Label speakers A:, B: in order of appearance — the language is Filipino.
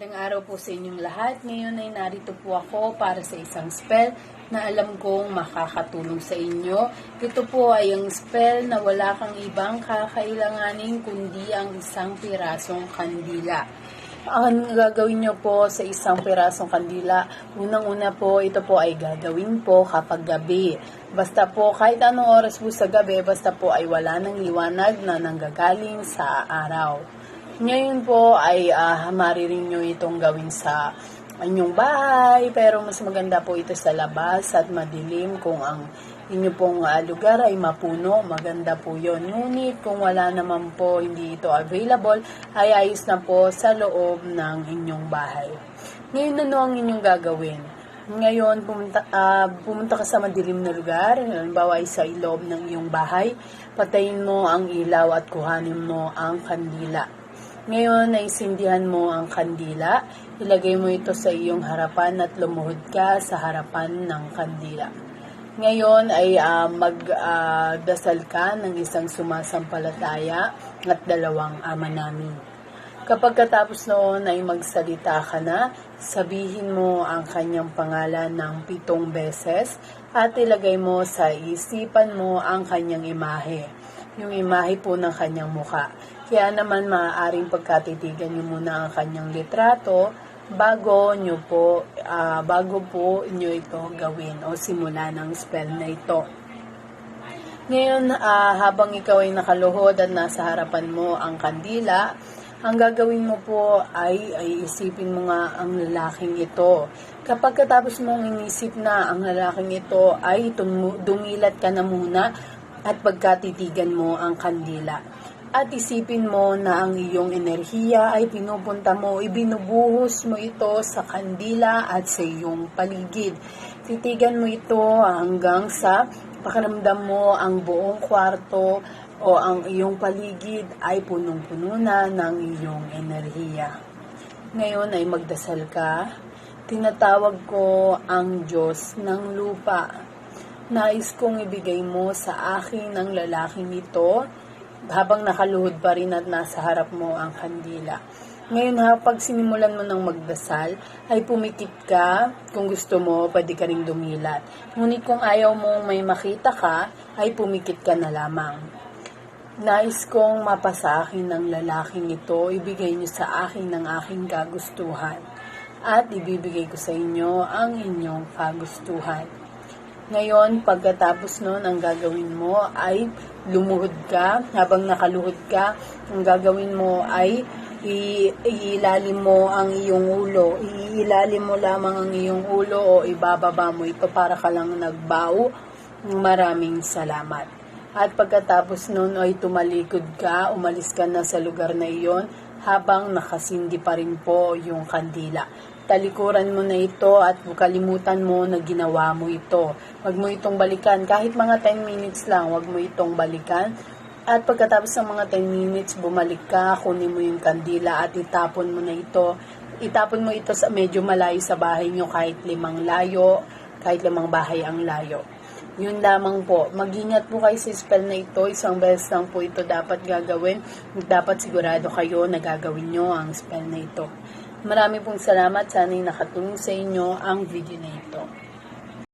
A: Magandang araw po sa inyong lahat. Ngayon ay narito po ako para sa isang spell na alam kong makakatulong sa inyo. Ito po ay ang spell na wala kang ibang kakailanganin kundi ang isang pirasong kandila. Ang gagawin nyo po sa isang pirasong kandila, unang-una po, ito po ay gagawin po kapag gabi. Basta po kahit anong oras po sa gabi, basta po ay wala ng liwanag na nanggagaling sa araw. Ngayon po ay maririn nyo itong gawin sa inyong bahay, pero mas maganda po ito sa labas at madilim. Kung ang inyo pong lugar ay mapuno, maganda po yon. Ngunit kung wala naman po, hindi ito available, ay ayos na po sa loob ng inyong bahay. Ngayon ano ang inyong gagawin? Ngayon, pumunta ka sa madilim na lugar, halimbawa ay sa loob ng iyong bahay, patayin mo ang ilaw at kuhanin mo ang kandila. Ngayon, naisindihan mo ang kandila, ilagay mo ito sa iyong harapan at lumuhod ka sa harapan ng kandila. Ngayon ay magdasal ka ng isang sumasampalataya at 2 Ama namin. Kapag katapos noon ay magsalita ka na, sabihin mo ang kanyang pangalan ng 7 beses at ilagay mo sa isipan mo ang kanyang imahe, yung imahe po ng kanyang muka. Kaya naman maaaring pagkatitigan nyo muna ang kanyang litrato bago po nyo ito gawin o simulan ng spell na ito. Ngayon, habang ikaw ay nakaluhod at nasa harapan mo ang kandila, ang gagawin mo po ay isipin mo nga ang lalaking ito. Kapag katapos mong inisip na ang lalaking ito, ay dumilat ka na muna at pagkatitigan mo ang kandila. At isipin mo na ang iyong enerhiya ay pinupunta mo, ibinubuhos mo ito sa kandila at sa iyong paligid. Titigan mo ito hanggang sa pakiramdam mo ang buong kwarto o ang iyong paligid ay punong-puno na ng iyong enerhiya. Ngayon ay magdasal ka. Tinatawag ko ang Diyos ng lupa. Nais kong ibigay mo sa akin ang lalaking ito habang nakaluhod pa rin at nasa harap mo ang kandila. Ngayon pag sinimulan mo ng magdasal, ay pumikit ka. Kung gusto mo, pwede ka ring dumilat. Ngunit kung ayaw mong may makita ka, ay pumikit ka na lamang. Nais kong mapasa akin ng lalaking ito, ibigay niyo sa akin ng aking kagustuhan. At ibibigay ko sa inyo ang inyong kagustuhan. Ngayon, pagkatapos nun, ang gagawin mo ay lumuhod ka. Habang nakaluhod ka, ang gagawin mo ay iilalim mo ang iyong ulo. Iilalim mo lamang ang iyong ulo o ibababa mo ito para ka lang nagbow. Maraming salamat. At pagkatapos nun ay tumalikod ka, umalis ka na sa lugar na iyon habang nakasindi pa rin po yung kandila. Talikuran mo na ito at kalimutan mo na ginawa mo ito. Huwag mo itong balikan. Kahit mga 10 minutes lang, huwag mo itong balikan. At pagkatapos ng mga 10 minutes, bumalik ka, kunin mo yung kandila at itapon mo na ito. Itapon mo ito sa medyo malayo sa bahay nyo, kahit 5 bahay ang layo. Yun lamang po. Mag-ingat po kayo sa spell na ito. Isang beses lang po ito dapat gagawin. Dapat sigurado kayo na gagawin nyo ang spell na ito. Marami pong salamat. Sana'y nakatulong sa inyo ang video na ito.